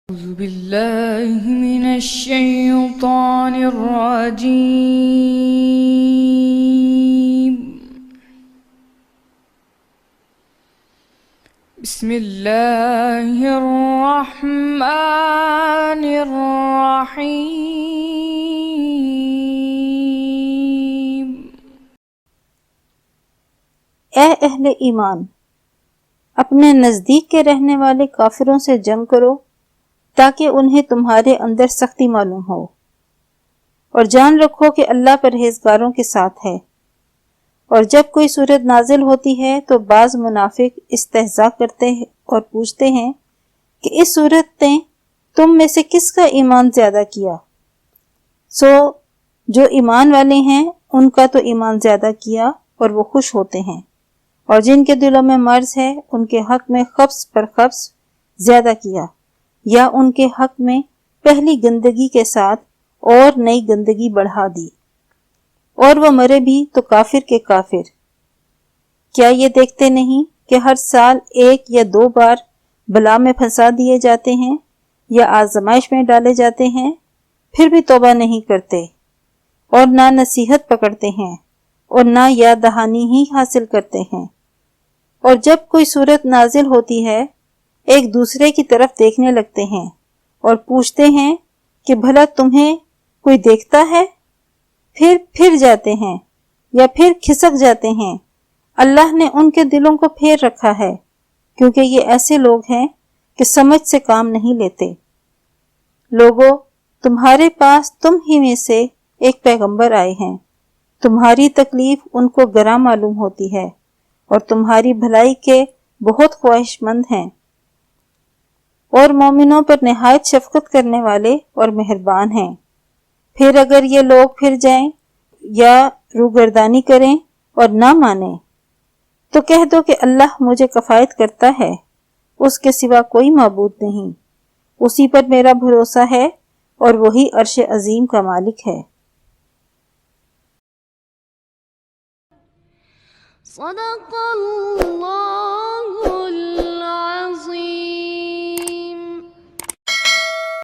أعوذ بالله من الشيطان الرجيم. بسم الله الرحمن الرحيم. اے اہل ایمان، اپنے نزدیک کے رہنے والے کافروں سے جنگ کرو تاکہ انہیں تمہارے اندر سختی معلوم ہو، اور جان رکھو کہ اللہ پرہیزگاروں کے ساتھ ہے۔ اور جب کوئی صورت نازل ہوتی ہے تو بعض منافق استہزاء کرتے ہیں اور پوچھتے ہیں کہ اس صورت نے تم میں سے کس کا ایمان زیادہ کیا؟ سو جو ایمان والے ہیں ان کا تو ایمان زیادہ کیا اور وہ خوش ہوتے ہیں، اور جن کے دلوں میں مرض ہے ان کے حق میں خبث پر خبث زیادہ کیا، یا ان کے حق میں پہلی گندگی کے ساتھ اور نئی گندگی بڑھا دی، اور وہ مرے بھی تو کافر کے کافر۔ کیا یہ دیکھتے نہیں کہ ہر سال 1 یا 2 بار بلا میں پھنسا دیے جاتے ہیں یا آزمائش میں ڈالے جاتے ہیں، پھر بھی توبہ نہیں کرتے، اور نہ نصیحت پکڑتے ہیں اور نہ یاد دہانی ہی حاصل کرتے ہیں۔ اور جب کوئی صورت نازل ہوتی ہے ایک دوسرے کی طرف دیکھنے لگتے ہیں اور پوچھتے ہیں کہ بھلا تمہیں کوئی دیکھتا ہے؟ پھر جاتے ہیں یا پھر کھسک جاتے ہیں۔ اللہ نے ان کے دلوں کو پھیر رکھا ہے، کیونکہ یہ ایسے لوگ ہیں کہ سمجھ سے کام نہیں لیتے۔ لوگو، تمہارے پاس تم ہی میں سے ایک پیغمبر آئے ہیں، تمہاری تکلیف ان کو گراں معلوم ہوتی ہے اور تمہاری بھلائی کے بہت خواہش مند ہیں، اور مومنوں پر نہایت شفقت کرنے والے اور مہربان ہیں۔ پھر اگر یہ لوگ پھر جائیں یا روگردانی کریں اور نہ مانیں تو کہہ دو کہ اللہ مجھے کفایت کرتا ہے، اس کے سوا کوئی معبود نہیں، اسی پر میرا بھروسہ ہے اور وہی عرش عظیم کا مالک ہے۔ صدق اللہ